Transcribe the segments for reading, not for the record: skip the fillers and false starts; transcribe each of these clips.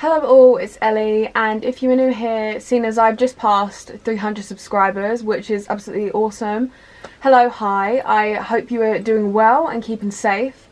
Hello all, it's Ellie, and if you are new here, seeing as I've just passed 300 subscribers, which is absolutely awesome, hello, hi, I hope you are doing well and keeping safe.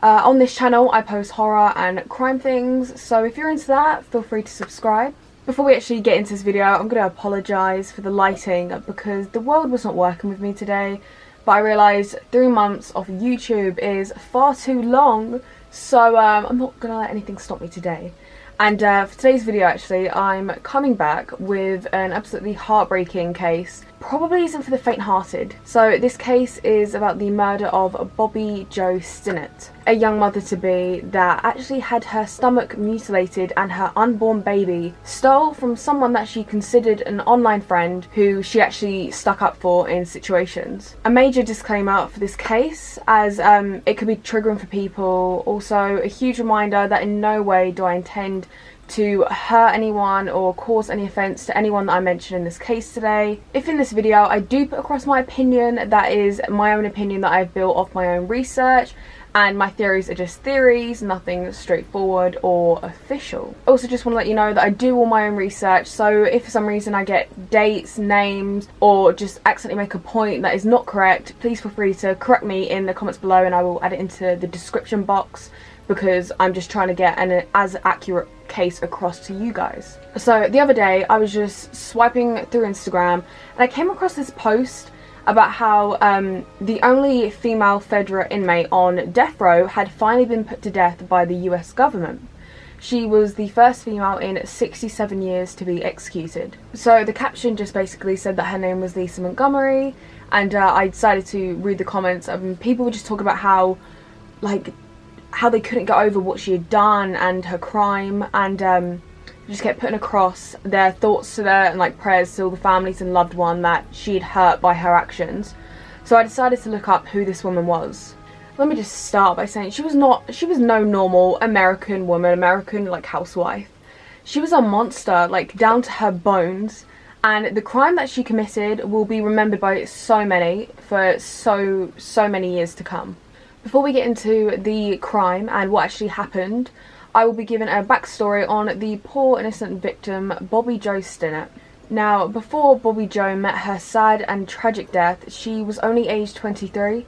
On this channel I post horror and crime things, so if you're into that, feel free to subscribe. Before we actually get into this video, I'm going to apologise for the lighting because the world was not working with me today, but I realised 3 months of YouTube is far too long, so I'm not going to let anything stop me today. And for today's video actually, I'm coming back with an absolutely heartbreaking case. Probably isn't for the faint-hearted. So this case is about the murder of Bobbie Jo Stinnett, a young mother-to-be that actually had her stomach mutilated and her unborn baby stole from someone that she considered an online friend who she actually stuck up for in situations. A major disclaimer for this case, as it could be triggering for people. Also a huge reminder that in no way do I intend to hurt anyone or cause any offence to anyone that I mention in this case today. If in this video I do put across my opinion, that is my own opinion that I've built off my own research, and my theories are just theories, nothing straightforward or official. I also just want to let you know that I do all my own research, so if for some reason I get dates, names, or just accidentally make a point that is not correct, please feel free to correct me in the comments below and I will add it into the description box, because I'm just trying to get an as accurate case across to you guys. So the other day I was just swiping through Instagram and I came across this post about how the only female federal inmate on death row had finally been put to death by the US government. She was the first female in 67 years to be executed. So the caption just basically said that her name was Lisa Montgomery, and I decided to read the comments. People were just talking about how they couldn't get over what she had done and her crime, and just kept putting across their thoughts to her and prayers to all the families and loved one that she'd hurt by her actions. So I decided to look up who this woman was. Let me just start by saying she was no normal American woman, American housewife. She was a monster, down to her bones, and the crime that she committed will be remembered by so many for so many years to come. Before we get into the crime and what actually happened, I will be giving a backstory on the poor innocent victim, Bobbie Jo Stinnett. Now, before Bobbie Jo met her sad and tragic death, she was only aged 23.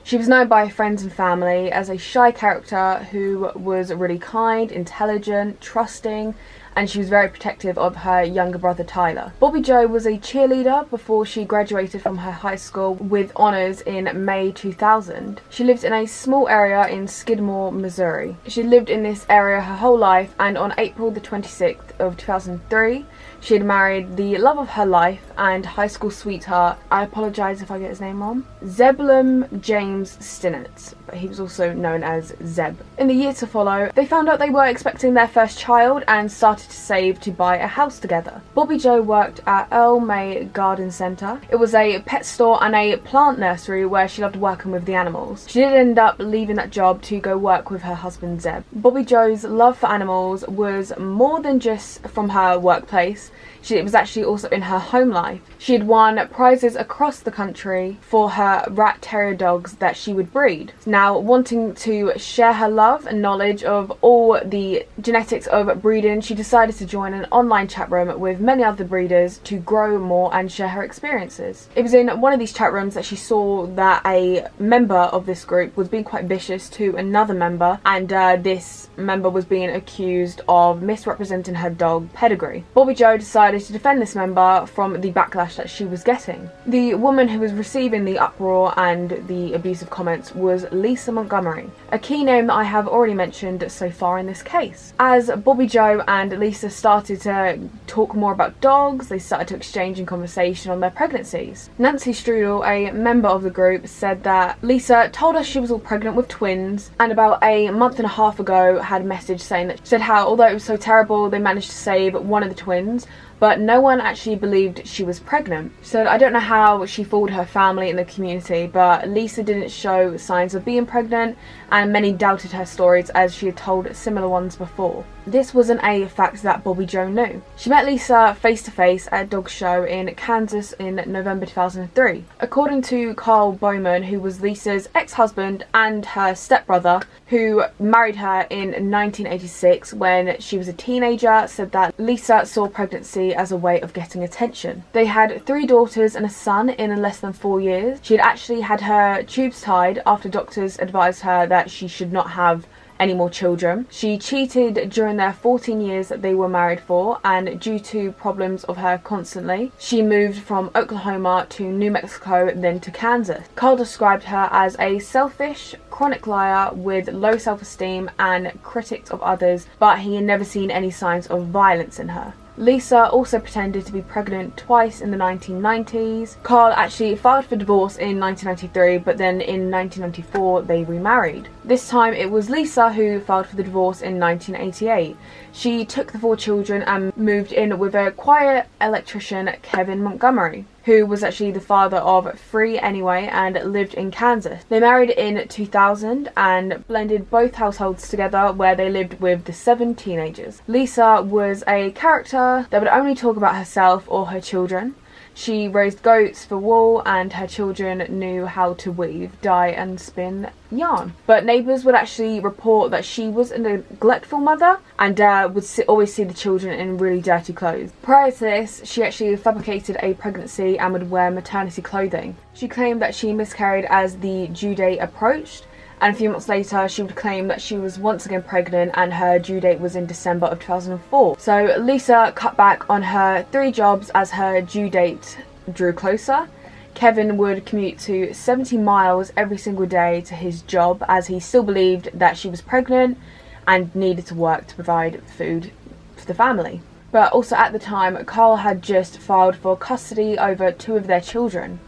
She was known by friends and family as a shy character who was really kind, intelligent, trusting, and she was very protective of her younger brother Tyler. Bobbie Jo was a cheerleader before she graduated from her high school with honours in May 2000. She lived in a small area in Skidmore, Missouri. She lived in this area her whole life, and on April the 26th of 2003, she had married the love of her life and high school sweetheart, I apologise if I get his name wrong, Zebulon James Stinnett, but he was also known as Zeb. In the year to follow, they found out they were expecting their first child and started to save to buy a house together. Bobbie Jo worked at Earl May Garden Centre. It was a pet store and a plant nursery where she loved working with the animals. She did end up leaving that job to go work with her husband Zeb. Bobbie Jo's love for animals was more than just from her workplace. It was actually also in her home life. She had won prizes across the country for her rat terrier dogs that she would breed. Now, wanting to share her love and knowledge of all the genetics of breeding, she decided to join an online chat room with many other breeders to grow more and share her experiences. It was in one of these chat rooms that she saw that a member of this group was being quite vicious to another member, and this member was being accused of misrepresenting her dog pedigree. Bobbie Jo decided to defend this member from the backlash that she was getting. The woman who was receiving the uproar and the abusive comments was Lisa Montgomery, a key name that I have already mentioned so far in this case. As Bobbie Jo and Lisa started to talk more about dogs, they started to exchange in conversation on their pregnancies. Nancy Strudel, a member of the group, said that Lisa told us she was all pregnant with twins, and about a month and a half ago had a message saying that, how although it was so terrible they managed to save one of the twins, but no one actually believed she was pregnant. So I don't know how she fooled her family and the community, but Lisa didn't show signs of being pregnant, and many doubted her stories as she had told similar ones before. This wasn't a fact that Bobbie Jo knew. She met Lisa face to face at a dog show in Kansas in November 2003. According to Carl Bowman, who was Lisa's ex-husband and her stepbrother, who married her in 1986 when she was a teenager, said that Lisa saw pregnancy as a way of getting attention. They had 3 daughters and a son in less than 4 years. She had actually had her tubes tied after doctors advised her that she should not have any more children. She cheated during their 14 years that they were married for, and due to problems of her constantly, she moved from Oklahoma to New Mexico, then to Kansas. Carl described her as a selfish, chronic liar with low self-esteem and critics of others, but he had never seen any signs of violence in her. Lisa also pretended to be pregnant twice in the 1990s. Carl actually filed for divorce in 1993, but then in 1994 they remarried. This time it was Lisa who filed for the divorce in 1988. She took the 4 children and moved in with a quiet electrician, Kevin Montgomery, who was actually the father of 3 anyway and lived in Kansas. They married in 2000 and blended both households together, where they lived with the 7 teenagers. Lisa was a character that would only talk about herself or her children. She raised goats for wool, and her children knew how to weave, dye and spin yarn. But neighbours would actually report that she was a neglectful mother and would always see the children in really dirty clothes. Prior to this, she actually fabricated a pregnancy and would wear maternity clothing. She claimed that she miscarried as the due date approached, and a few months later she would claim that she was once again pregnant and her due date was in December of 2004. So Lisa cut back on her 3 jobs as her due date drew closer. Kevin would commute to 70 miles every single day to his job, as he still believed that she was pregnant and needed to work to provide food for the family. But also at the time, Carl had just filed for custody over 2 of their children.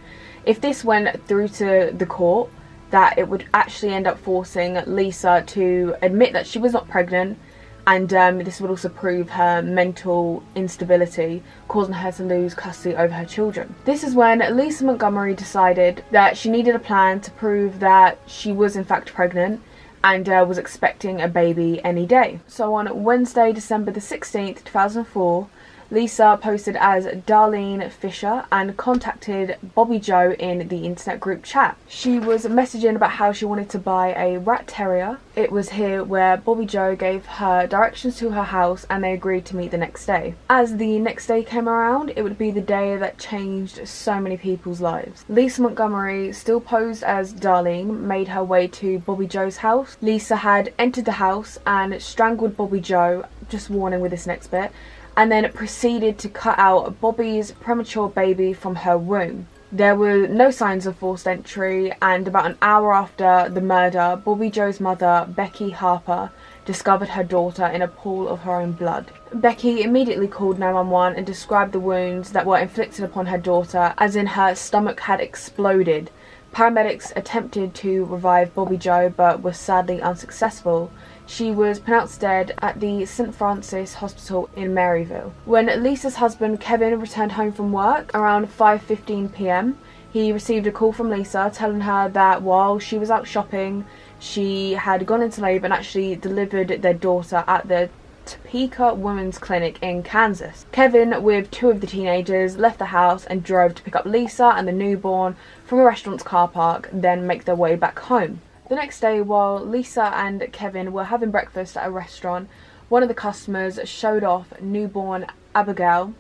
If this went through to the court, that it would actually end up forcing Lisa to admit that she was not pregnant, and this would also prove her mental instability, causing her to lose custody over her children. This is when Lisa Montgomery decided that she needed a plan to prove that she was in fact pregnant and was expecting a baby any day. So on Wednesday, December the 16th, 2004, Lisa posted as Darlene Fisher and contacted Bobbie Jo in the internet group chat. She was messaging about how she wanted to buy a rat terrier. It was here where Bobbie Jo gave her directions to her house, and they agreed to meet the next day. As the next day came around, it would be the day that changed so many people's lives. Lisa Montgomery, still posed as Darlene, made her way to Bobbie Jo's house. Lisa had entered the house and strangled Bobbie Jo, just warning with this next bit, and then proceeded to cut out Bobbie's premature baby from her womb. There were no signs of forced entry, and about an hour after the murder, Bobbie Jo's mother, Becky Harper, discovered her daughter in a pool of her own blood. Becky immediately called 911 and described the wounds that were inflicted upon her daughter, as in her stomach had exploded. Paramedics attempted to revive Bobbie Jo but were sadly unsuccessful. She was pronounced dead at the St. Francis Hospital in Maryville. When Lisa's husband Kevin returned home from work around 5:15 p.m, he received a call from Lisa telling her that while she was out shopping, she had gone into labour and actually delivered their daughter at the Topeka Women's Clinic in Kansas. Kevin, with 2 of the teenagers, left the house and drove to pick up Lisa and the newborn from a restaurant's car park, then make their way back home. The next day, while Lisa and Kevin were having breakfast at a restaurant, one of the customers showed off newborn Abigail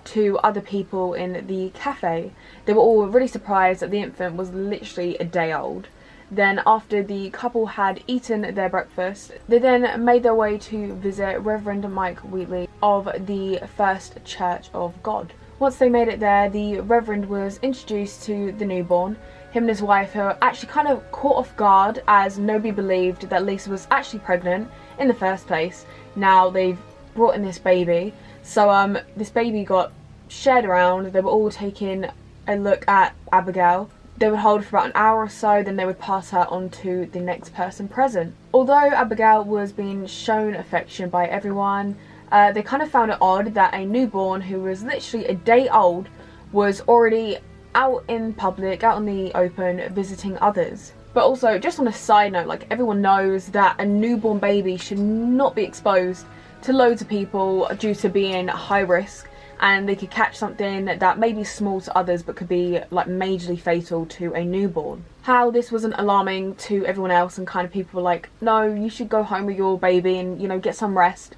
to other people in the cafe. They were all really surprised that the infant was literally a day old. Then, after the couple had eaten their breakfast, they then made their way to visit Reverend Mike Wheatley of the First Church of God. Once they made it there, the Reverend was introduced to the newborn. Him and his wife were actually kind of caught off guard, as nobody believed that Lisa was actually pregnant in the first place. Now they've brought in this baby. So this baby got shared around. They were all taking a look at Abigail. They would hold for about an hour or so, then they would pass her on to the next person present. Although Abigail was being shown affection by everyone, They kind of found it odd that a newborn who was literally a day old was already out in public, out in the open, visiting others. But also, just on a side note, like, everyone knows that a newborn baby should not be exposed to loads of people due to being high risk, and they could catch something that may be small to others but could be like majorly fatal to a newborn. How this wasn't alarming to everyone else and kind of people were like, no, you should go home with your baby and, you know, get some rest,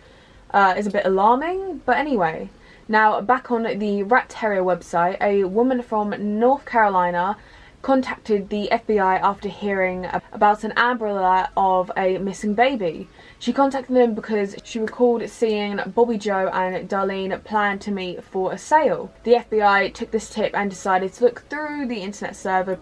is a bit alarming. But anyway, now back on the Rat Terrier website, a woman from North Carolina contacted the FBI after hearing about an Amber Alert of a missing baby. She contacted them because she recalled seeing Bobbie Jo and Darlene plan to meet for a sale. The FBI took this tip and decided to look through the internet server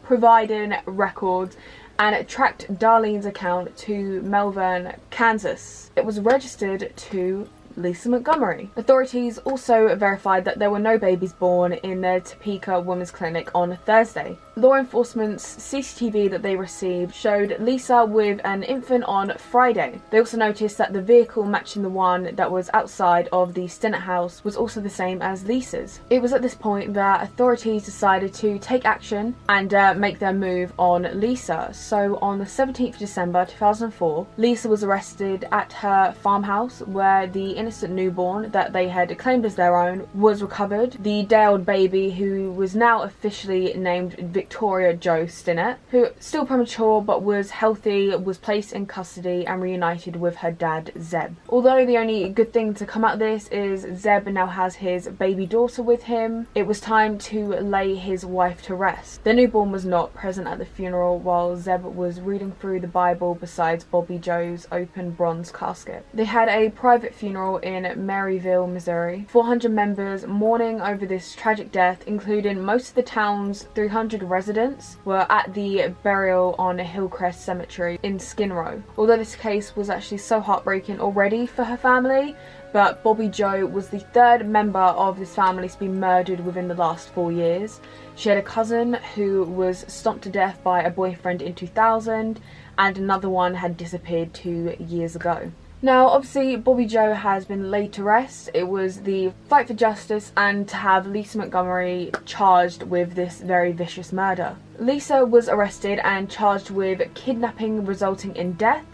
providing records and tracked Darlene's account to Melbourne, Kansas. It was registered to Lisa Montgomery. Authorities also verified that there were no babies born in the Topeka Women's Clinic on Thursday. Law enforcement's CCTV that they received showed Lisa with an infant on Friday. They also noticed that the vehicle matching the one that was outside of the Stinnett house was also the same as Lisa's. It was at this point that authorities decided to take action and make their move on Lisa. So on the 17th of December 2004, Lisa was arrested at her farmhouse where the innocent newborn that they had claimed as their own was recovered. The day-old baby, who was now officially named Bobbie Jo Stinnett, who still premature but was healthy, was placed in custody and reunited with her dad Zeb. Although the only good thing to come out of this is Zeb now has his baby daughter with him, it was time to lay his wife to rest. The newborn was not present at the funeral while Zeb was reading through the Bible besides Bobbie Jo's open bronze casket. They had a private funeral in Maryville, Missouri. 400 members mourning over this tragic death, including most of the town's 300 residents, were at the burial on Hillcrest Cemetery in Skid Row. Although this case was actually so heartbreaking already for her family, but Bobbie Jo was the third member of this family to be murdered within the last 4 years. She had a cousin who was stomped to death by a boyfriend in 2000, and another one had disappeared 2 years ago. Now, obviously, Bobbie Jo has been laid to rest. It was the fight for justice and to have Lisa Montgomery charged with this very vicious murder. Lisa was arrested and charged with kidnapping resulting in death.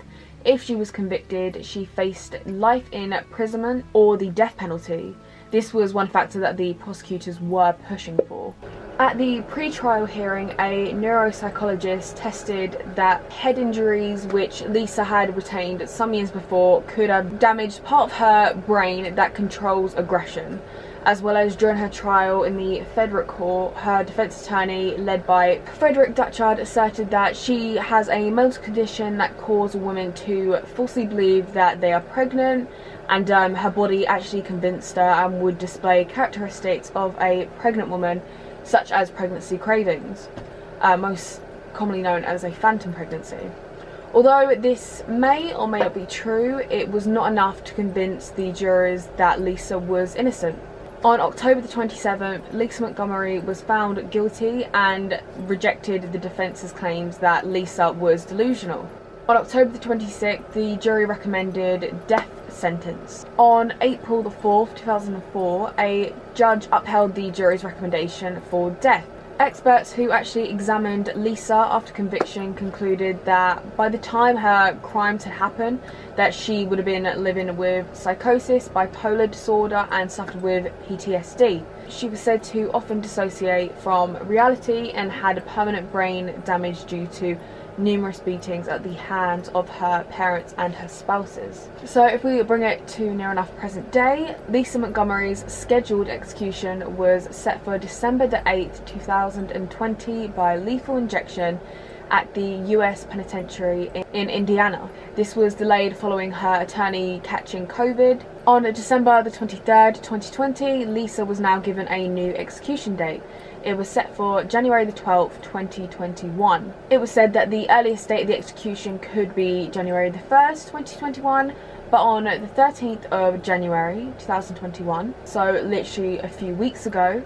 If she was convicted, she faced life in imprisonment or the death penalty. This was one factor that the prosecutors were pushing for. At the pre-trial hearing, a neuropsychologist tested that head injuries which Lisa had retained some years before could have damaged part of her brain that controls aggression. As well as during her trial in the federal court, her defense attorney, led by Frederick Dutchard, asserted that she has a mental condition that causes women to falsely believe that they are pregnant, and her body actually convinced her and would display characteristics of a pregnant woman, such as pregnancy cravings, most commonly known as a phantom pregnancy. Although this may or may not be true, it was not enough to convince the jurors that Lisa was innocent. On October the 27th, Lisa Montgomery was found guilty and rejected the defence's claims that Lisa was delusional. On October the 26th, the jury recommended death sentence. On April the 4th, 2004, a judge upheld the jury's recommendation for death. Experts who actually examined Lisa after conviction concluded that by the time her crimes had happened, that she would have been living with psychosis, bipolar disorder, and suffered with PTSD. She was said to often dissociate from reality and had permanent brain damage due to numerous beatings at the hands of her parents and her spouses. So if we bring it to near enough present day, Lisa Montgomery's scheduled execution was set for December the 8th, 2020 by lethal injection at the US Penitentiary in Indiana. This was delayed following her attorney catching COVID. On December the 23rd, 2020, Lisa was now given a new execution date. It was set for January the 12th, 2021. It was said that the earliest date of the execution could be January the 1st, 2021, but on the 13th of January 2021, so literally a few weeks ago,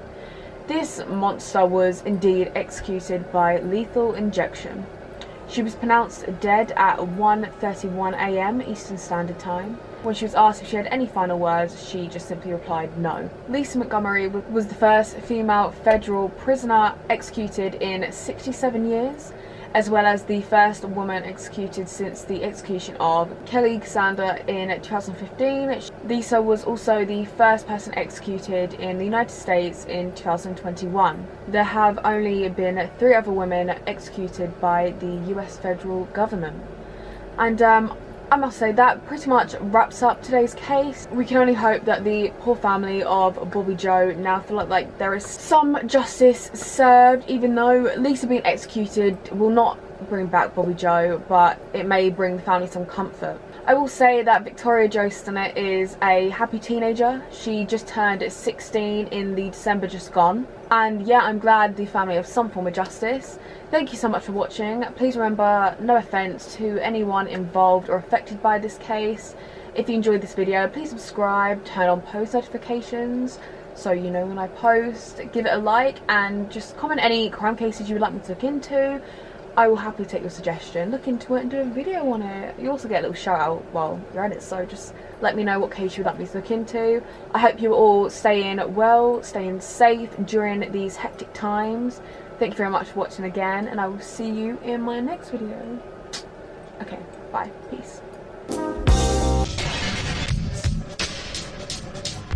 this monster was indeed executed by lethal injection. She was pronounced dead at 1:31 AM Eastern Standard Time. When she was asked if she had any final words, she just simply replied no. Lisa Montgomery was the first female federal prisoner executed in 67 years, as well as the first woman executed since the execution of Kelly Cassandra in 2015. Lisa was also the first person executed in the United States in 2021. There have only been 3 other women executed by the US federal government. And I must say that pretty much wraps up today's case. We can only hope that the poor family of Bobbie Jo now feel like there is some justice served, even though Lisa being executed will not bring back Bobbie Jo, but it may bring the family some comfort. I will say that Bobbie Jo Stinnett is a happy teenager. She just turned 16 in the December just gone. And yeah, I'm glad the family have some form of justice. Thank you so much for watching. Please remember, no offence to anyone involved or affected by this case. If you enjoyed this video, please subscribe, turn on post notifications so you know when I post, give it a like, and just comment any crime cases you would like me to look into. I will happily take your suggestion, look into it and do a video on it. You also get a little shout out while you're at it, so just let me know what case you would like me to look into. I hope you're all staying well, staying safe during these hectic times. Thank you very much for watching again, and I will see you in my next video. Okay, bye, peace.